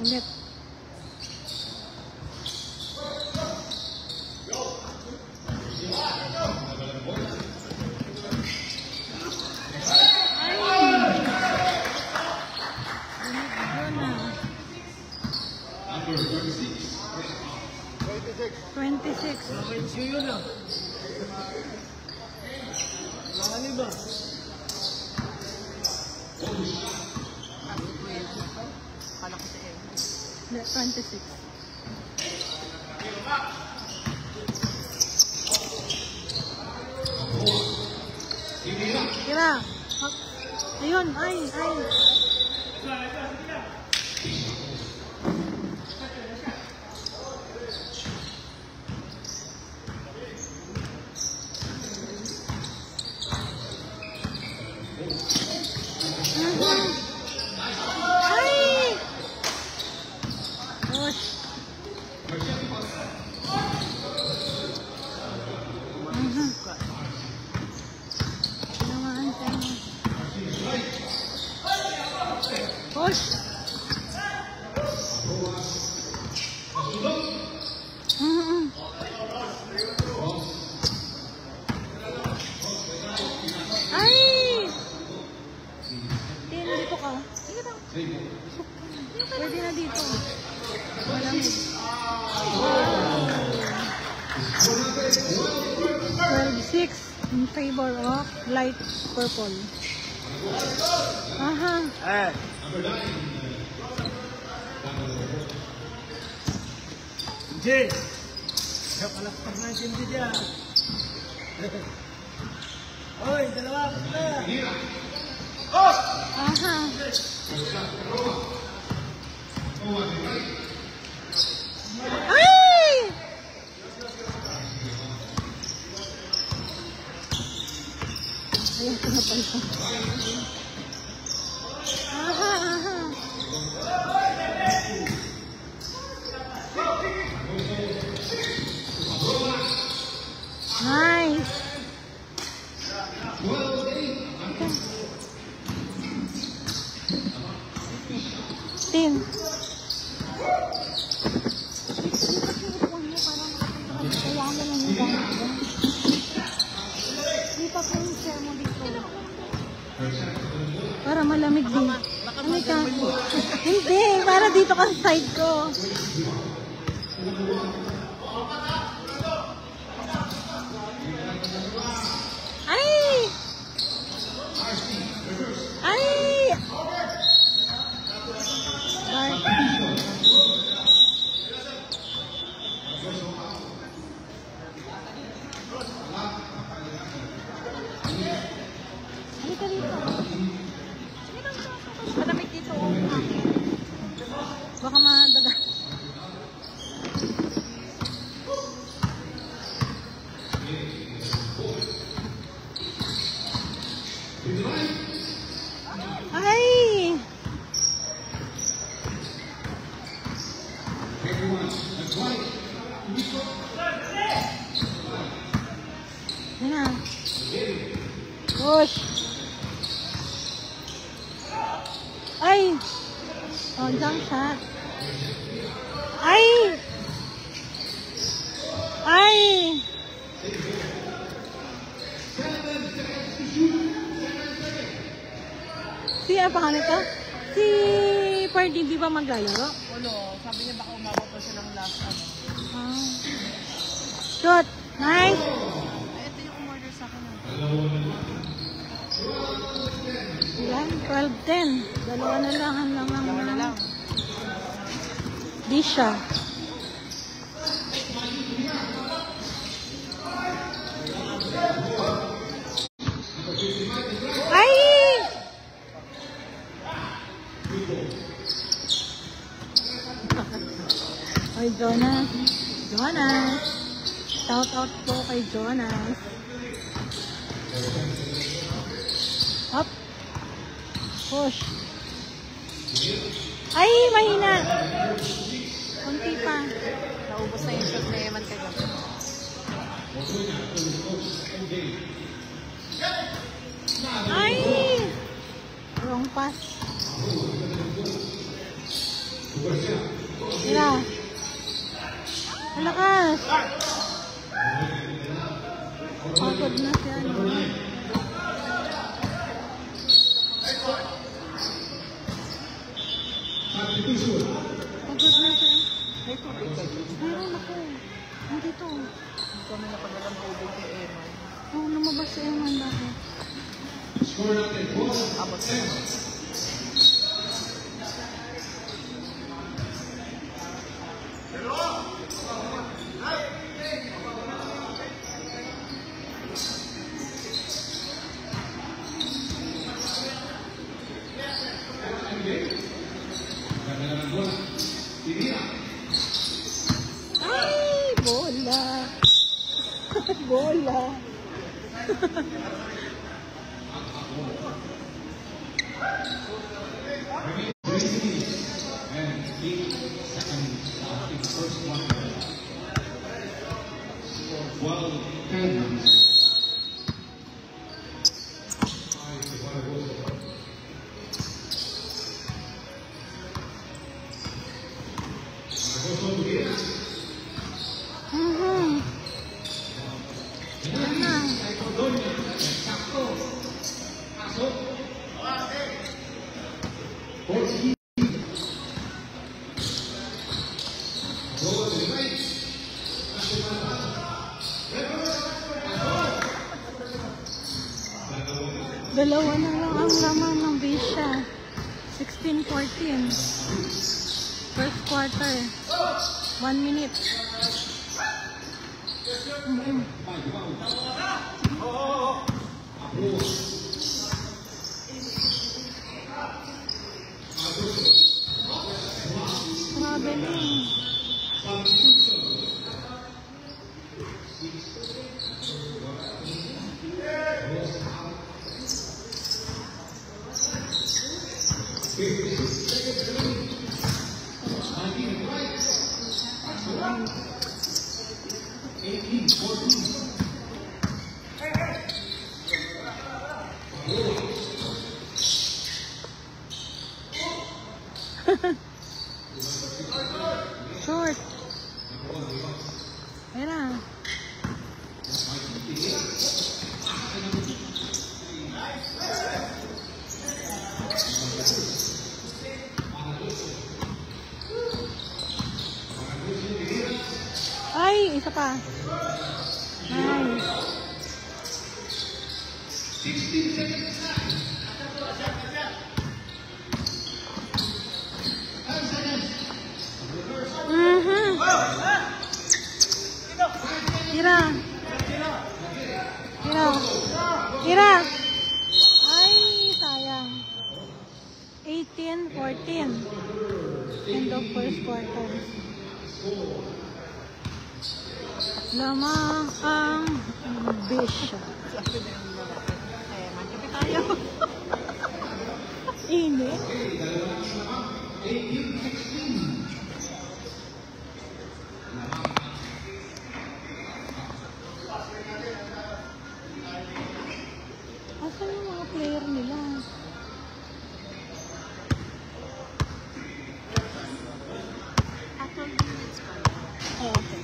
Ulit. Number 26. 26. Yun na. Ano ba? 26. Tira. Ayun, ay. Push. Ay! Dito ka. Sige lang. Pwede na dito. Malamig. 12-6 in favor of light purple. Aha. Jay! Kaya palakpak na yung hindi dyan. Oy, dalawa na! Aha. Ay! Ayan ko na pala. Aha. Nice. Tin. Para malamig din. Halika. Hindi, para dito ka sa side ko. Ay! Ay! Halika dito. Malamig dito. Baka madaga. Ay! Yan na. Push. Ay! Oh, jump shot. Ay! Ay! Si ano pangalan ito? Si Pardy, di ba maglalaro? Wala, sabi niya baka umabot pa siya ng last ano. Ah. Shoot! Nice! Ay, ito yung umorder sa akin. Yan, 12-10. Dalawa na lang ang di siya. Ay! Ay, Jonas. Shout out po kay Jonas. Up. Push. Ay, mahina. Kunti pa. Naubos na yung shot na Eman kayo. Ay! Wrong pass. Tira. Malakas. Pagod na siya. Pagod na siya. May tubig ka dun. Meron ako. Nandito. Hindi kami napagalang tubig kay Emma. Oo, lumabas siya yung handa ko. Abot ka na. Ay, bola. Bola. And 8 seconds after the first one. Score 12-10. Mhm. Yan na. Dalawa na lang ang laman ng Bisha. 16-14. First quarter. 1 minute. Traveling. Short. Era. Ay, isa pa. Nice. Mhm. Tira. Tira. Tira. Ay, sayang. 18-14. End of first quarter. Lamang ang Bisha. Sabi na yung lalaki. Emma, kapit tayo. Init. Asan yung mga player nila? After minutes pa lang. Oh, okay.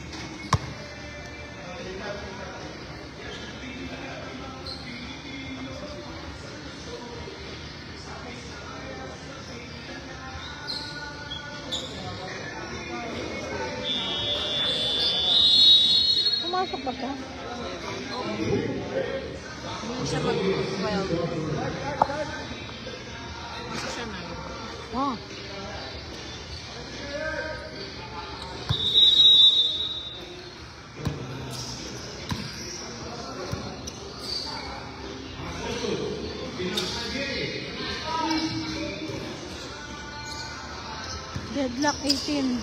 Pumasok ba ka? Hindi siya mag-12. Kasi siya na. Oh. Deadlock 18.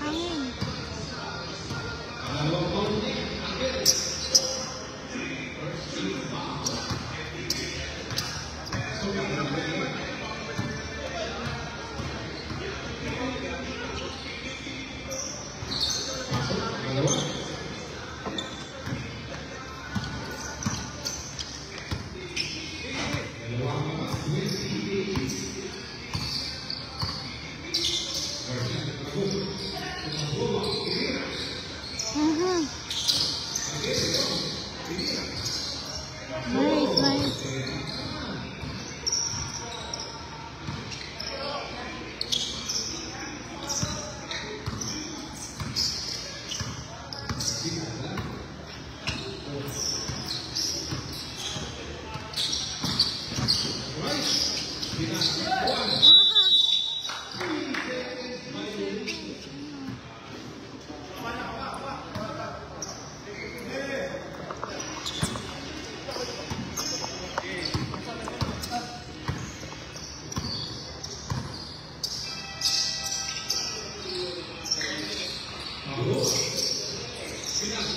Hangin.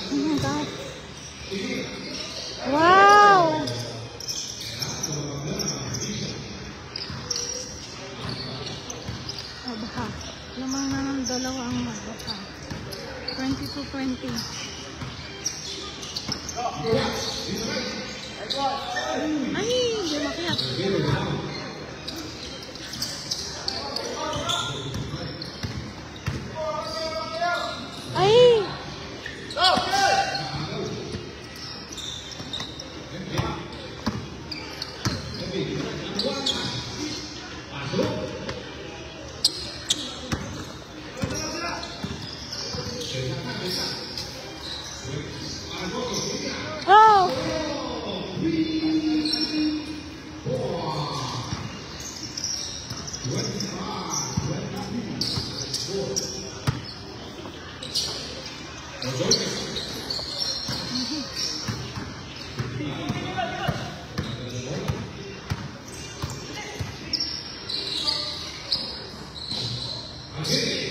Oh my God. Wow! Abha. Lamang na ng dalawa ang magbaha. 22-20. Ay! Hindi makiyak. Ay! Oh!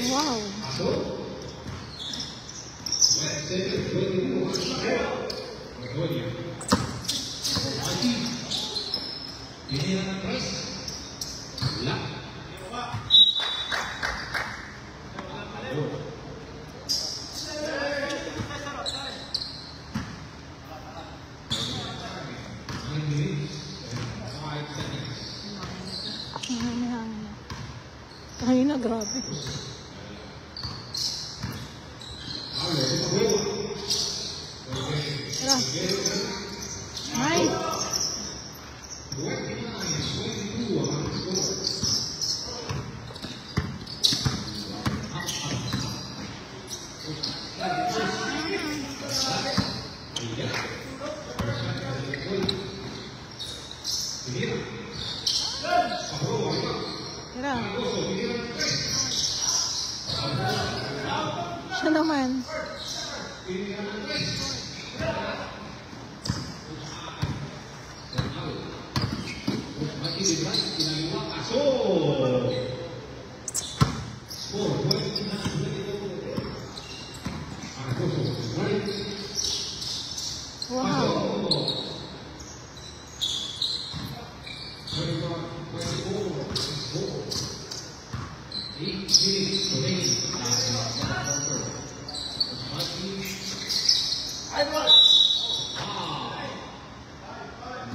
Wow! Ay na, grabe. Tara. Nice. Tara. Siya naman. Wow.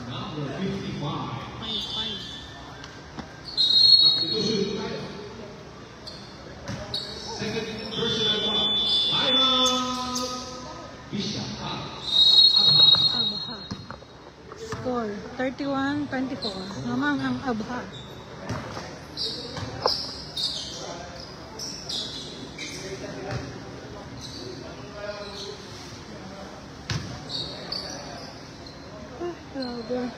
Number 55. 5-5. Second personal foul. Byron Bishop. Abha. Score 31-24. Lamang ang Abha. Grabe.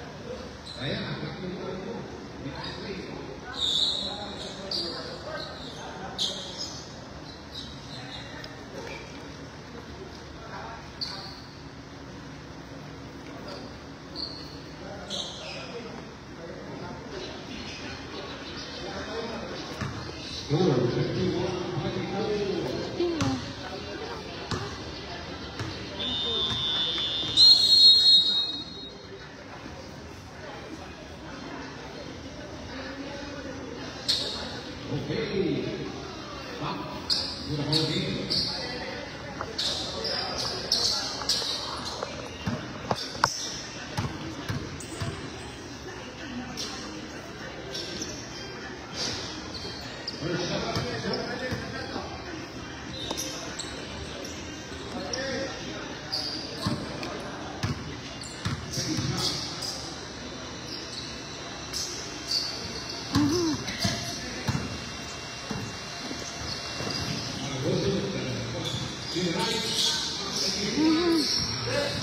Tingnan. Okay. Back to the whole game. First shot.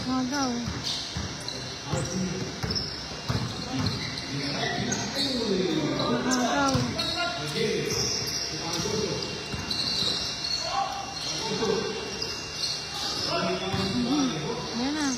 Magaw. Magaw. Yan na.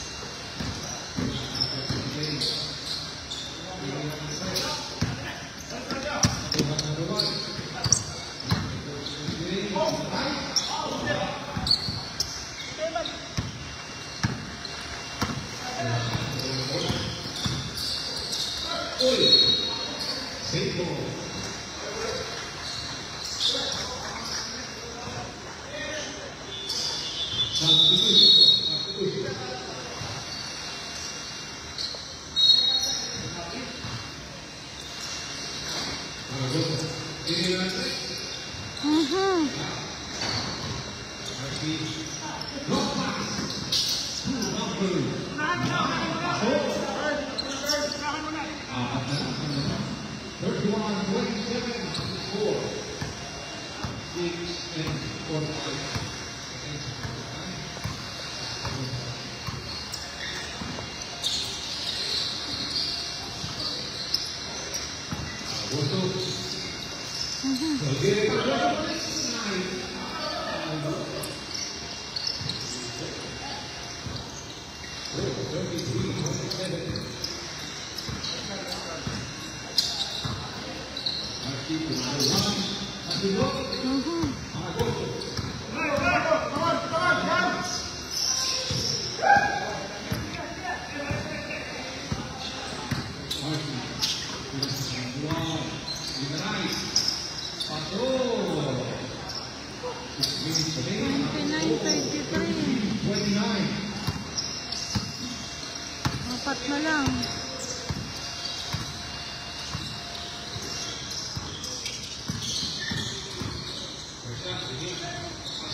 Apat na lang.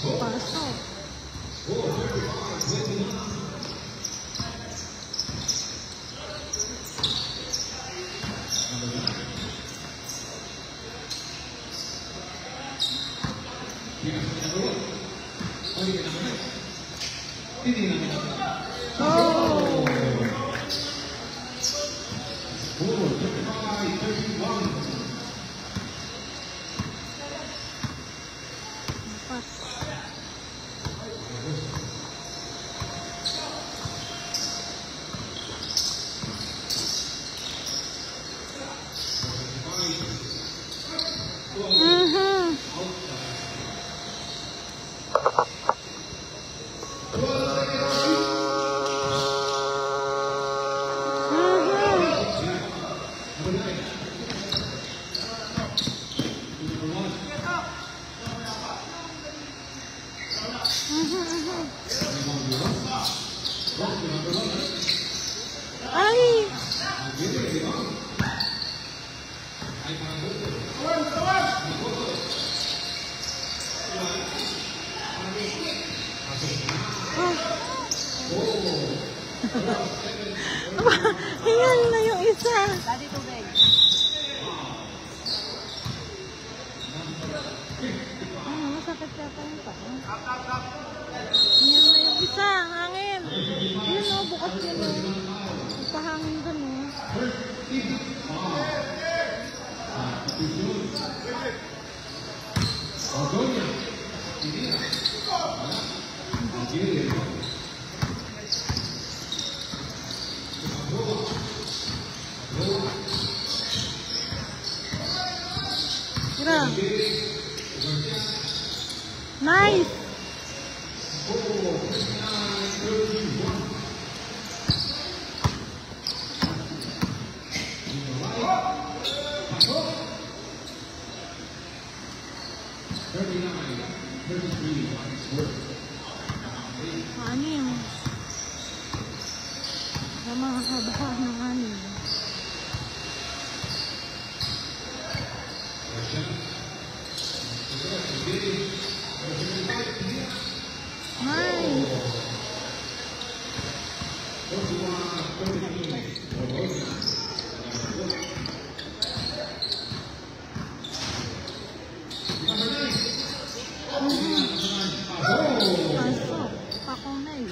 Pasok. Oh! Ay! Hingal na yung isa. Daddy tubig. Masakit yata yung pa. Hingal na yung isa. Hangin. Yun o, bukas yun o. Ipahangin dun o. Tira. Nice. Anim. Sa mga kabahan ng anim. Nice. Pasok. Pakong na eh.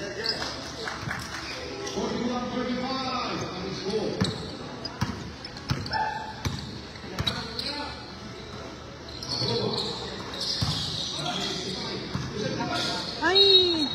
Ay!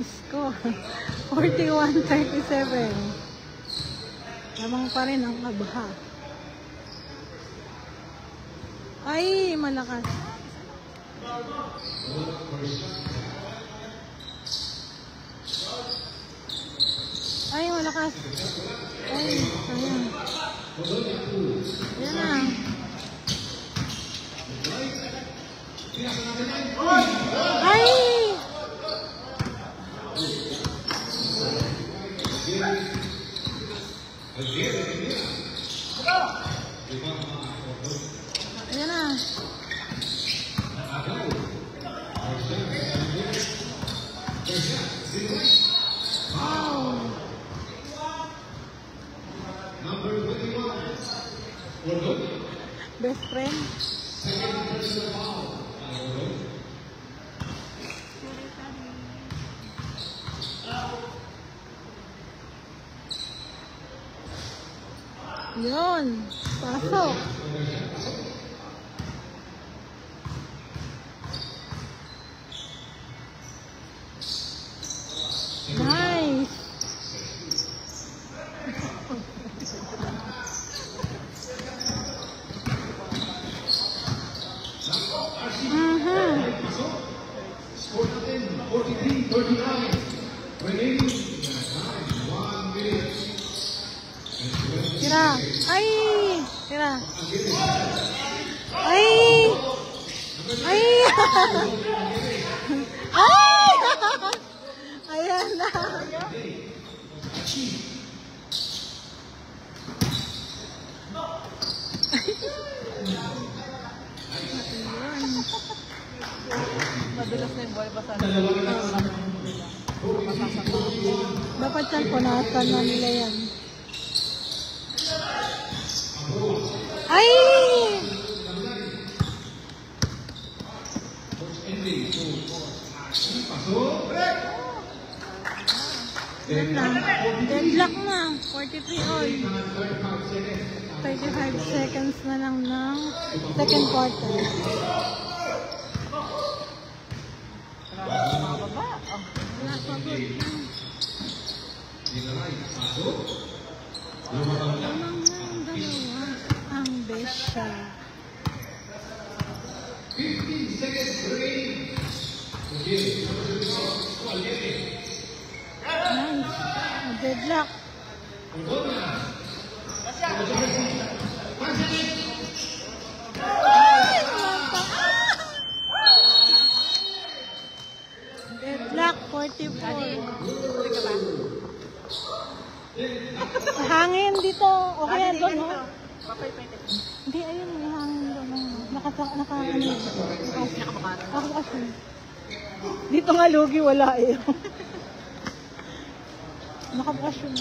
Score 41-37. Lamang pa rin ang Abha. Ay, malakas. Ay, malakas. Ay, sayang. Yan na. Ay! Ayan na. Wow. Best friend. Yun. Pasok. Nice. Score 43-39. Remaining 1 minute. Tira. Ay! Tira. Ay! Ay! Ay! Ayan na. Madulas na yung boy basa. Dapat yan, punasan na nila yan. Ay! Deadlock na. 43 all. 35 seconds na lang ng second quarter. Wala pa good. Lamang ng dalawa ang besya. 15 seconds remaining. Nice. Deadlock. Deadlock 44. Hangin dito. Okay yan doon, no? Hindi, ayun, may hangin doon. Nakabakasyon. Dito nga lugi, wala eh. Nakabakasyon.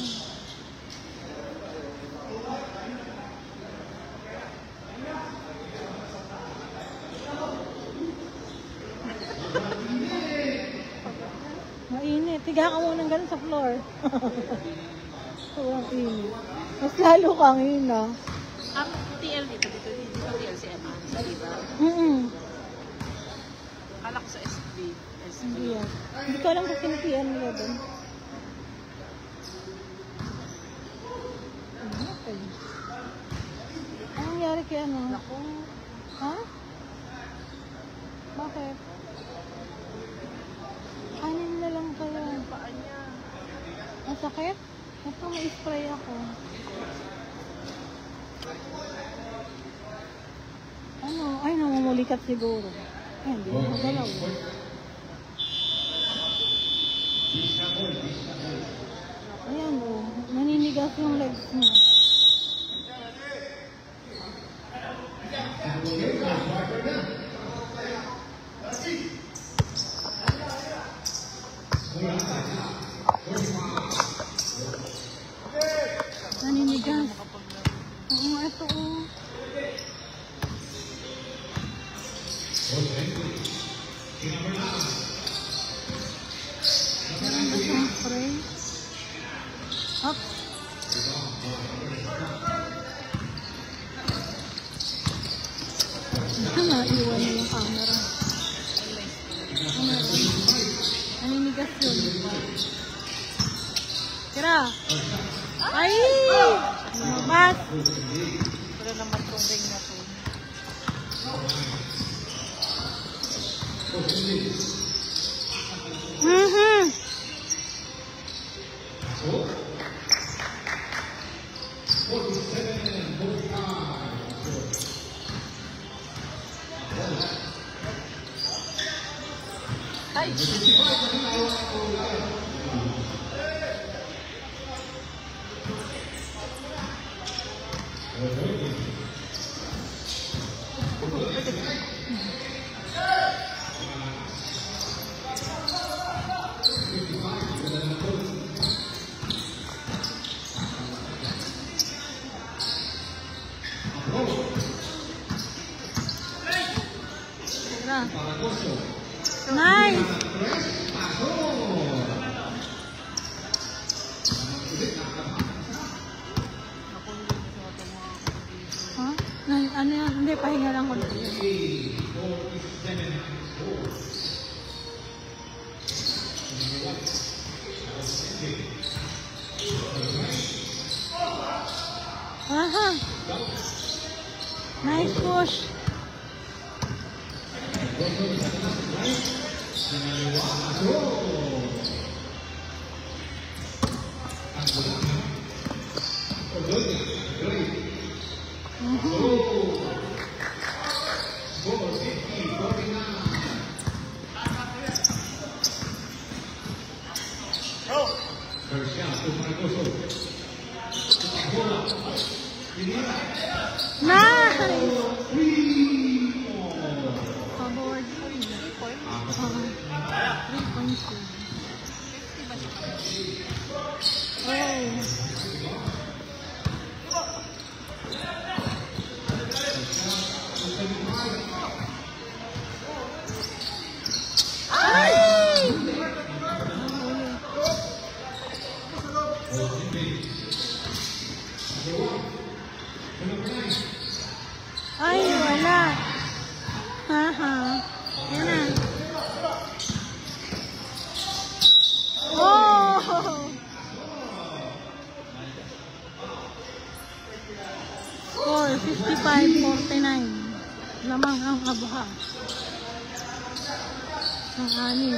Mainit. Tiga ka muna ganun sa floor. Sobrang init. Mas lalo kang hina. Ang TL dito TL si Emma, diba? Kala ko sa SB. Hindi yan. Hindi ko alam kung kinitiyan nila doon. Ano nangyari kay ano? Naku, Ha? Bakit? Anin na lang kayo. paan niya. Masakit? Ito, may spray ako. Ano? Ay, namumulikat siguro. Ay, hindi na magalaw. Ayan, oh. Naninigas yung legs niya. Naninigas. Oo, ito, oh. Tira. Ay! Lumabas. Wala naman tong ring na to. Ay! Tira. Nice! Huh? Ano yan? Hindi, pahinga lang ko. Aha! Nice push! Nice! Forward. 3.2. Ay, wala. Haha. Yan na. Oh! Score, 55-49. Lamang ang Abha. Ang anin.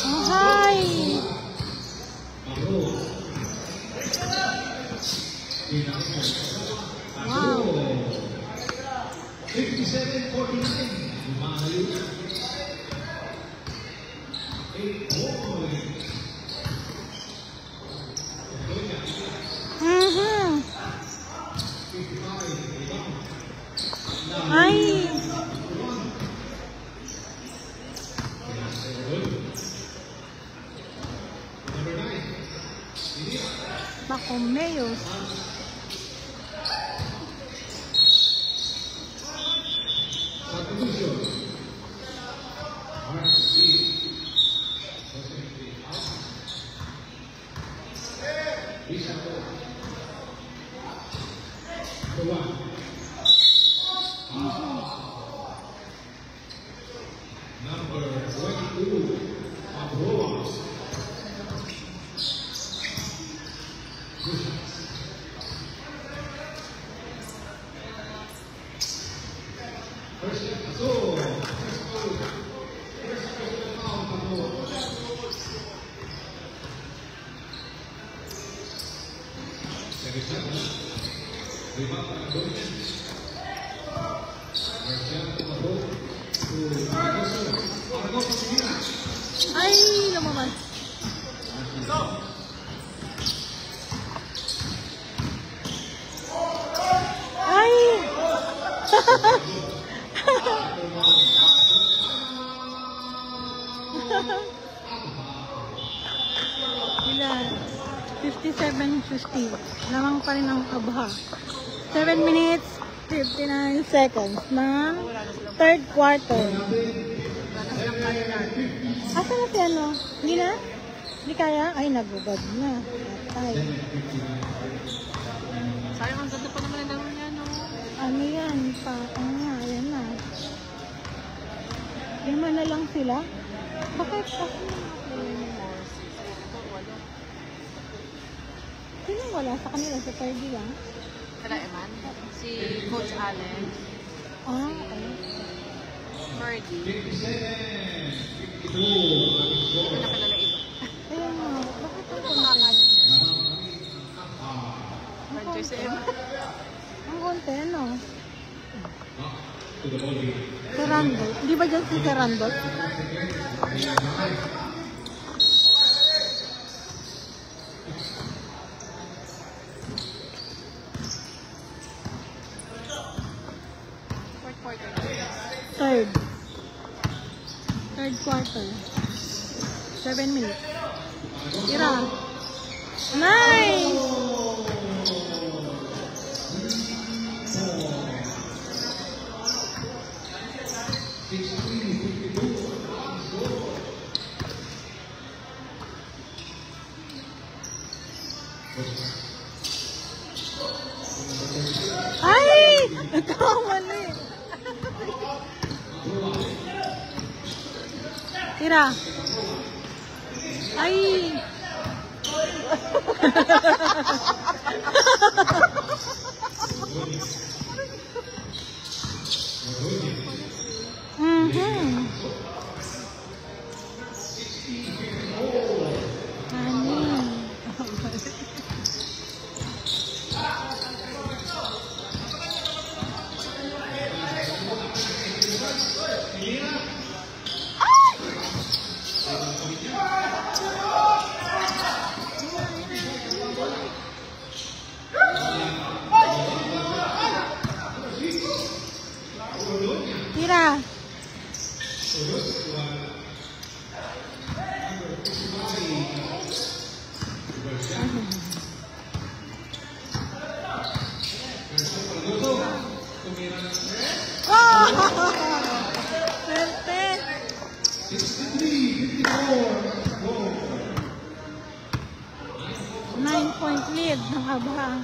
Oh, hi! Wow! 57-49. Ay! Pacomeos. Ay, lumabas. Ay! Ilan? 57-50. Lamang pa rin ang Abha. 7 minutes, 59 seconds ng third quarter. Asa na si ano? Hindi na? Hindi kaya? Ay, nagugad na. Atay. Sayang, ang ganda pa naman ang laro niya, no? Ano yan? Ano nga? Ayan na. 5 na lang sila? Bakit? Sino wala sa kanila? Sa Fergie lang? Kala Eman? Si Coach Allen. Ah, okay. Fergie. Hindi ko nakilala iba. Kaya nga. Bakit ang Kumakain konti? niya. Franchise si Eman. Ang konti, ano? Si Randall. Di ba dyan si Randall? Fourth quarter. Third quarter. 7 minutes. Tira. Nice! Ay! Nagkamali. Tira. Ay! Mhm. Tira. Swerte. 9-point lead ng Aba.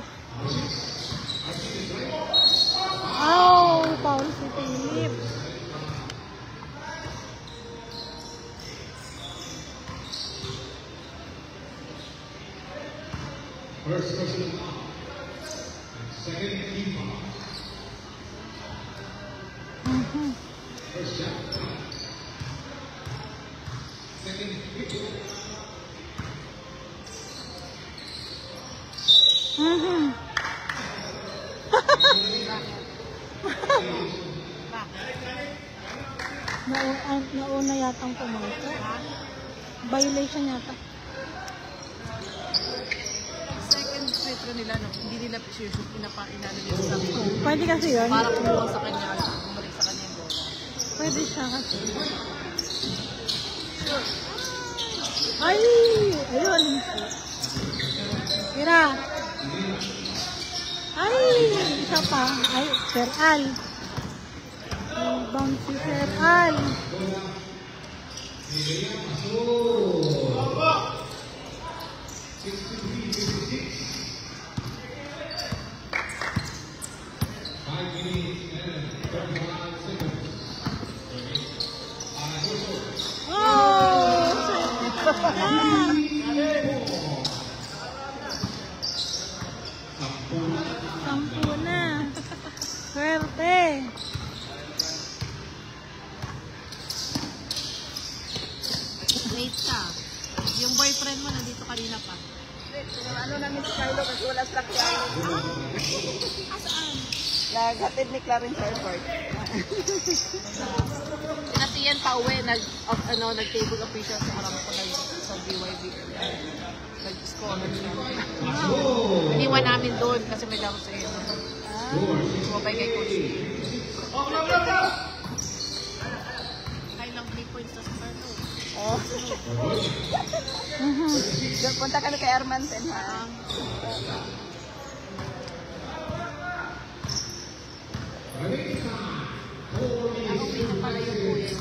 Oh, Paul si Philip. First person out. Second team foul. First shot. Second pick. Nauna yatang pumasok. Violation yata. Second free throw nila, no? Hindi nila shoot, inano nila sa Pwede kasi yun. para kumuha sa kanya, bumalik sa kanya yung bola. Pwede siya kasi. Ay! Ayun. Tira. Ay! Isa pa. Ay, Sir Al. Rebound si Sir Al. Oh! Sampu na. Swerte. Wait ka. Yung boyfriend mo nandito kanina pa. Ano namin si Carlo kasi wala stock yan. Saan? Naghatid ni Clarence Airport. Kasi yan pa uwi, nag-table official sa harap ko sa BYB. Nag-scholar siya. Iniwan namin doon kasi may laro sa iyo. Sumabay kay Coach. Kailang 3 points na sa Carlo. Oh. Doon, punta ka na kay Armanten, ha? Ako dito pala yung kuya niya.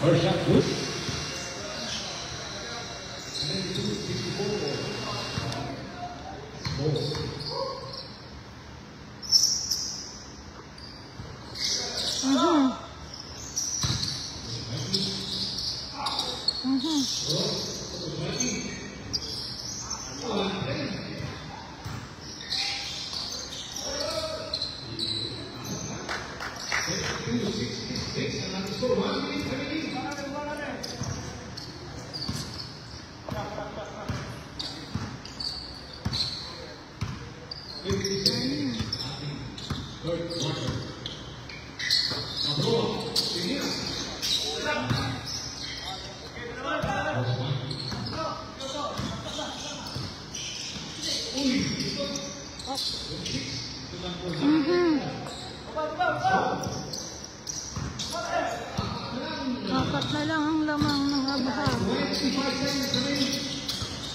First shot good. Apat na lang ang lamang ng abha.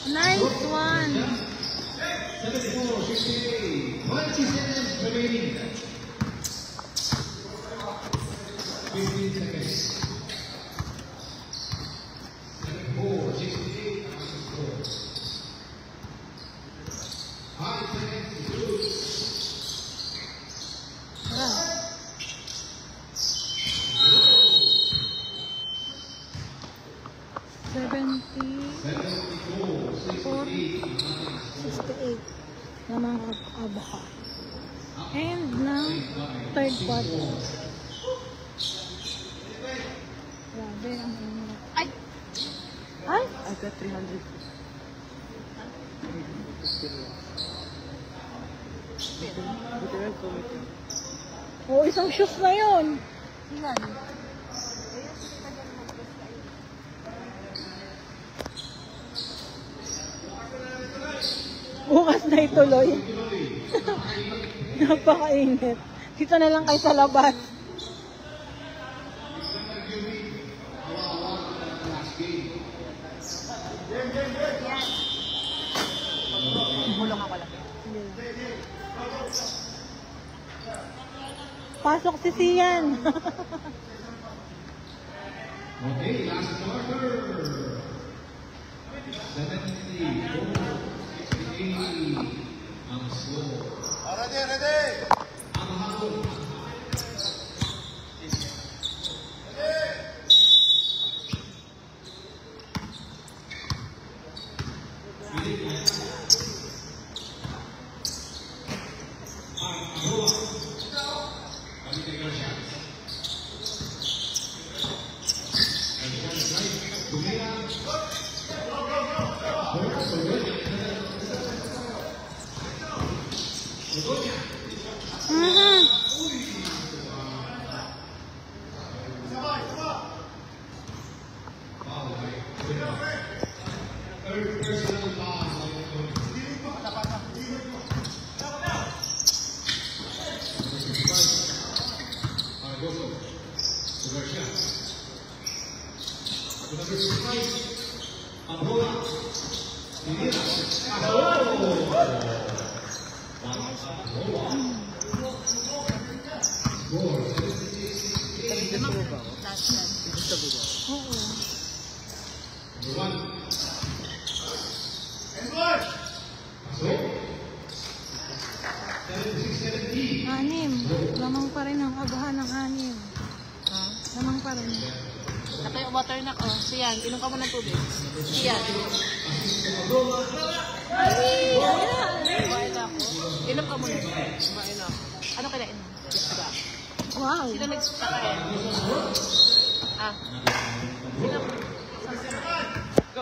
Nice one. 74-68. 20 seconds remaining. 15 seconds. 74-68. 5 seconds to go. Tara. 68 na mga abha. And ng third quarter. Grabe, ang init. Ay! Ay! I got 300. Oo, isang shoes na yun. Ilan? Bukas na ituloy. Napakainit. Dito na lang kayo sa labas. Bulong ako lang. Pasok si Sian. Okay, last quarter. 74-68 ang score. Ready! Ang habol. Oo. Anim. Lamang pa rin ang abha ng anim. Ha? Lamang pa rin. Nakaya water na. Oh, siyan. Inom ka mo ng tubig. Siyan. Kumain na ako. Inom ka muna. Kumain na ako. Ano kailangan? Diba? Wow. Sino nag-start? Ah. Sino? Go.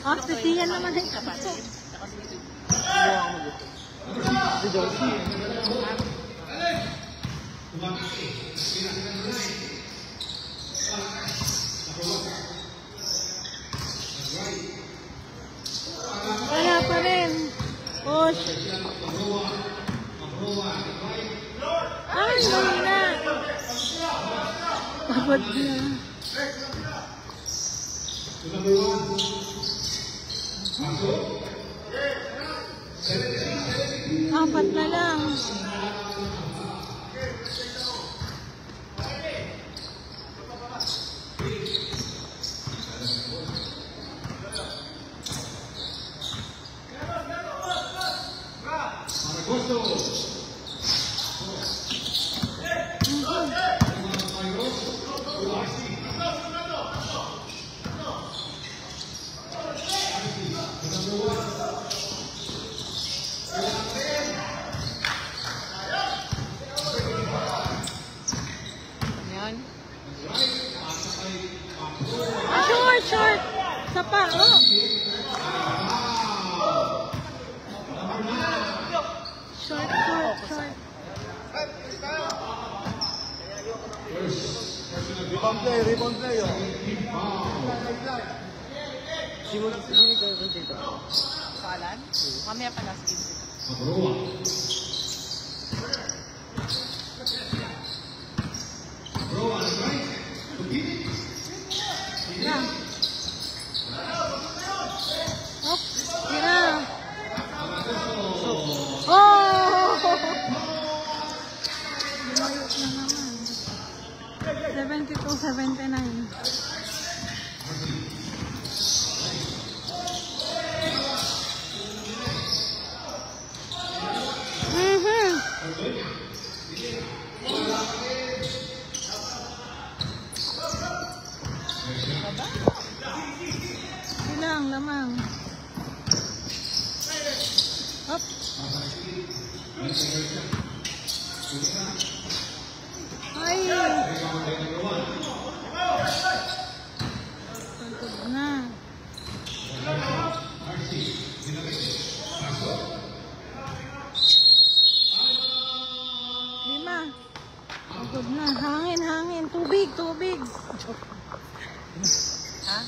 Ah, si Sian naman ay Kapatid. wala pa rin. Push. Ay, mali na. Pagod na. Apat na lang. Rebound play, oh. Sino kayo dito? Kalan? Mamaya pala, sige. Abaroa. Abaroa on the right. Yeah. Oh, yeah. Oh! Lumayo na naman. 72-79. Silang lamang. Up. Ay. Pagod na. Lima. Pagod na. Hangin. Tubig. Ha?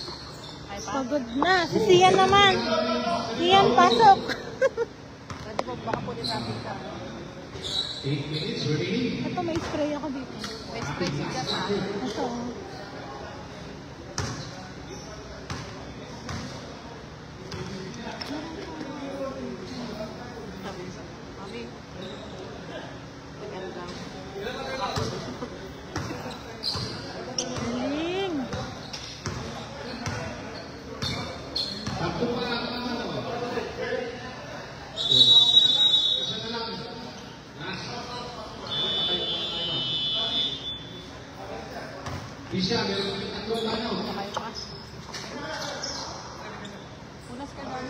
Ay, pa? Pagod na. Si Sian naman. Sian, pasok. Pwede mo baka po din natin ka. 8 minutes remaining. Ito, may spray ako dito. May spray sigat ha. Ito. Mami. Maganda. Galing. Takbo pa lang naman, oh. Isa na lang. Isa, meron kami tatlong tanong. Kayo pas. Unas ka doon.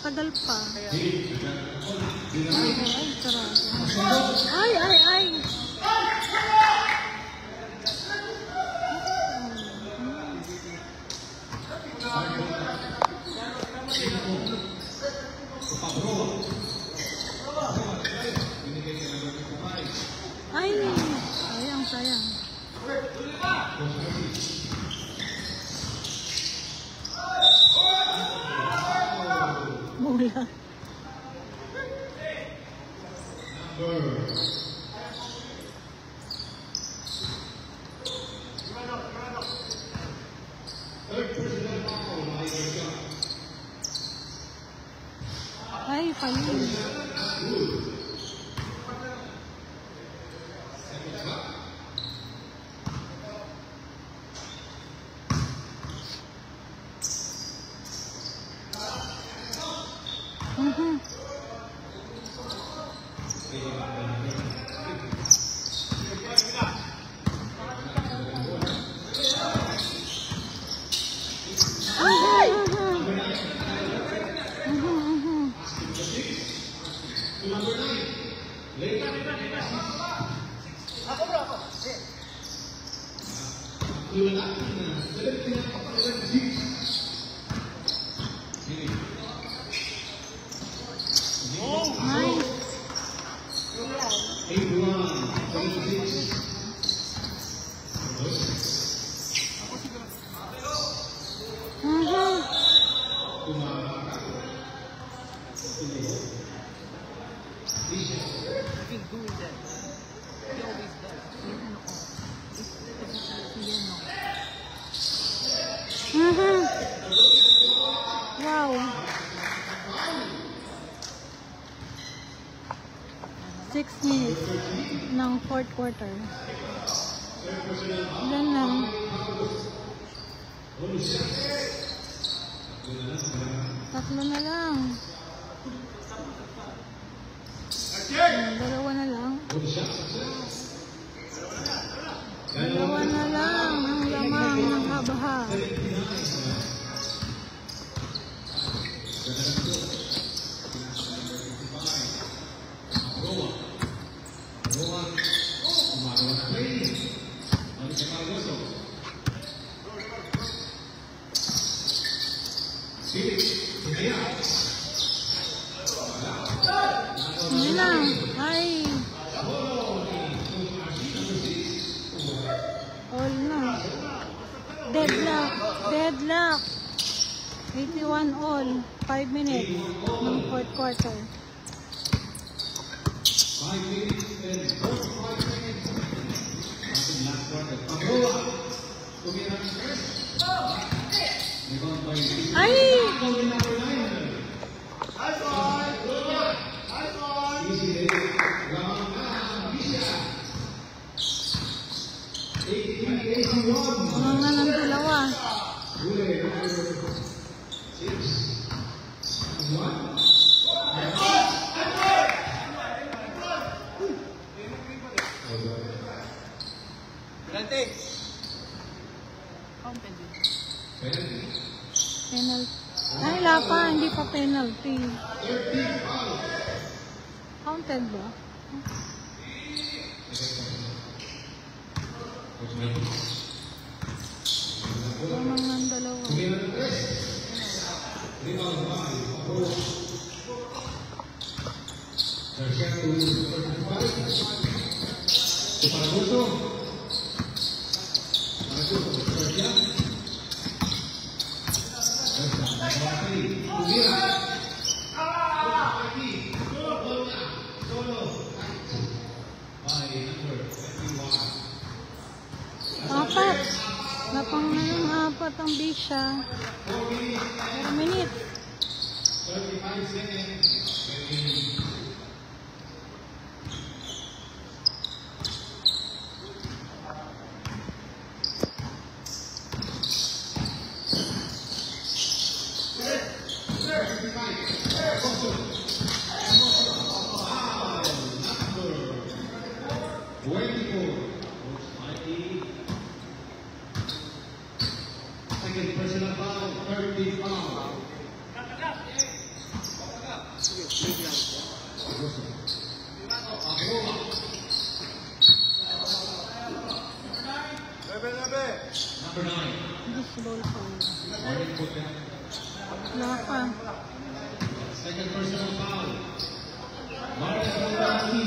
Tagal pa. Ay. Ay, sayang. Mula. Ay, paling. Wow. 6 minutes ng fourth quarter. Ilan lang. Tatlo na lang. Dalawa na lang. Dalawa na lang ang lamang ng habaha. Hindi na. Ay. All na. Deadlock. Deadlock. 81 all. 5 minutes ng fourth quarter. 5 minutes and 45 seconds. Nothing last quarter. Pabroa. Tumira ng first. Rebound by Lisa. Ay! Number 9. Easy day. Round na. Lisa. 18-81. Mga ng dalawa. Huli. Number 6. 1. Penalty. Counted yun. Penalty. Penalty. Ay, wala pa. Hindi pa penalty. 13 foul. Counted ba? Mga ng dalawa. Tumira ng first. Rebound by Pabroa. Tercero to 35. Paraguso. Paraguso. Sergio. Tumira. Solo. By number 21. Apat. Napang na ng apat ang bisya. 4 minutes. 35 seconds. Second personal foul, 30 foul. Number 9. Baseball foul. Warning put down. Wala pa. Second personal foul. Marcus Montaki.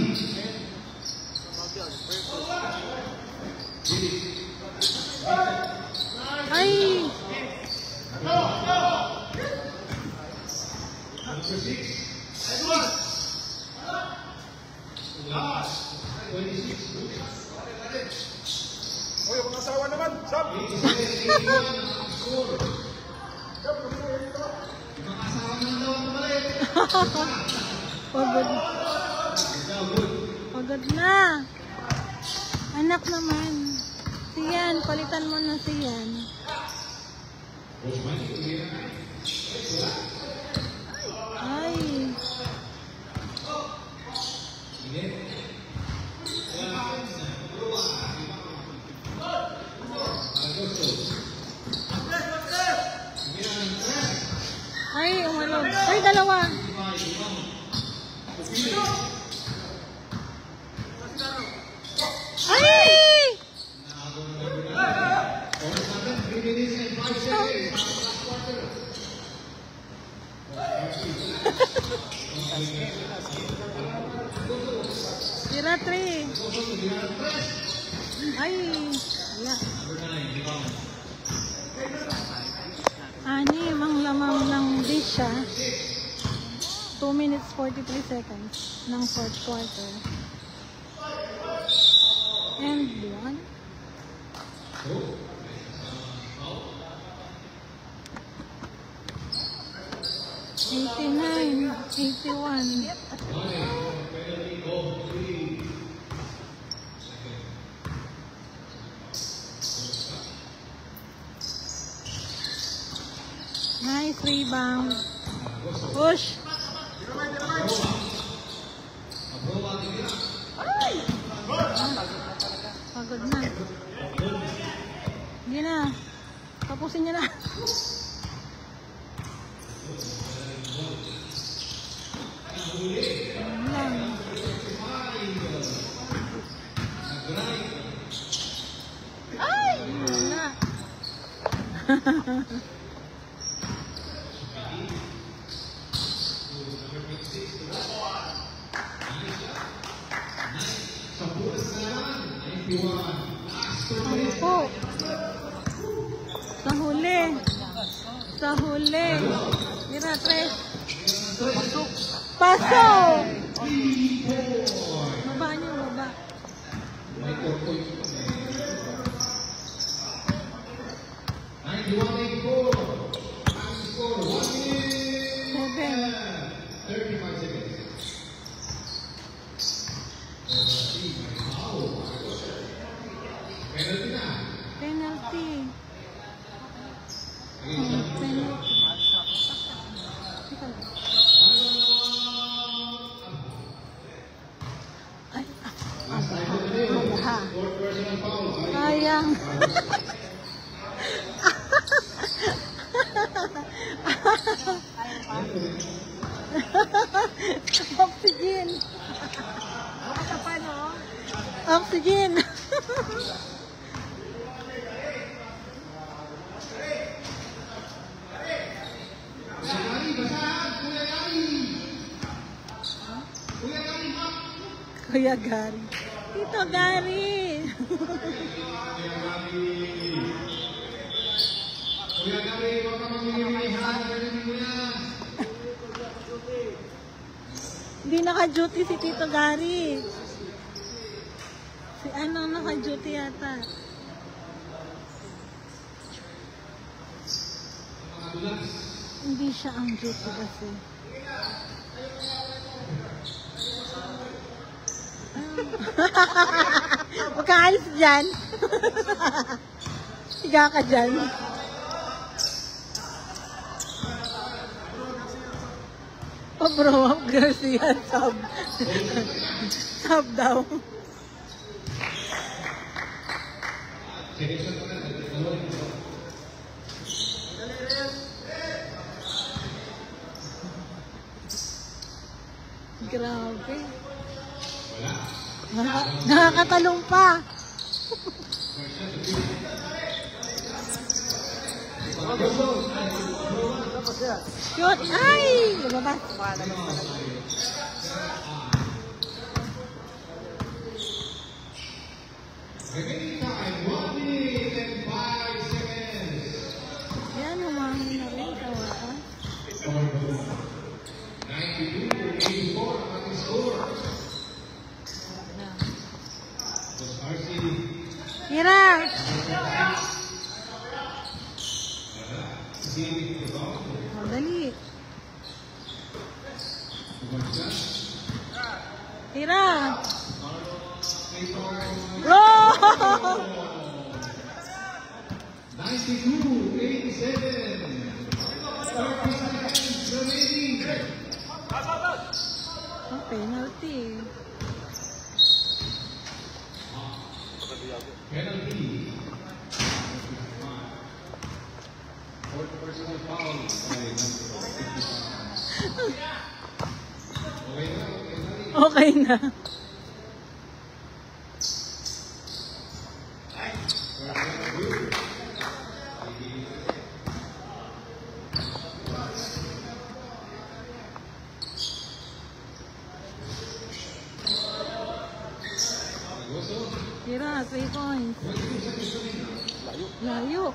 Ay! Number 6. 26. Uy, kung asawa naman, sab! 81 ang score. Ibang asawa na daw ang balik. Pagod. Now good. Pagod na. Anak naman. Siyan, palitan mo na siyan. Osman, tumira. Ay. Init. Ay, umalog. Ay, dalawa. Ay! Tira 3. Ay, wala. Anim ang lamang ng dish siya. 2 minutes 43 seconds ng fourth quarter. And 1. $89, $81. Nice rebound. Push. Pagod na. Hindi na. Tapusin niya na. Ayan lang. Ay! Wala. Sampo. Sa huli. Sa huli. Mira, tres. Pasok! Baba niyo, baba. Seven. 35 seconds. Penalty na. Penalty. Penalty. Teka lang. Ay, ha. Fourth personal foul. Sayang. Oxygen. Oxygen. Kuya Gary. Tito Gary. Kuya Gary, huwag ka mamimilihan. Hindi naka-duty si Tito Gary. Si ano naka-duty yata. Hindi siya ang duty kasi. Huwag kang alis dyan. Higa ka dyan. Oh bro, Garcia, sub. Sub daw. Grabe. Nakakatalong pa. Shoot! Ay! Lumabas. Remaining time, 1 minute and 5 seconds. Yan, humangin na rin. Tawakan. 92-84 ang ating score. Boss RC. Hira! Dali. Hira! Roll! 92-87. 30 seconds remaining. Oh, penalty. Penalty. Fourth personal foul by Okay na. Hira, 3 points. Layo.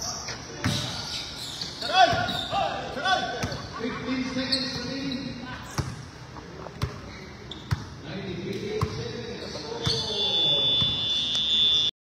15 seconds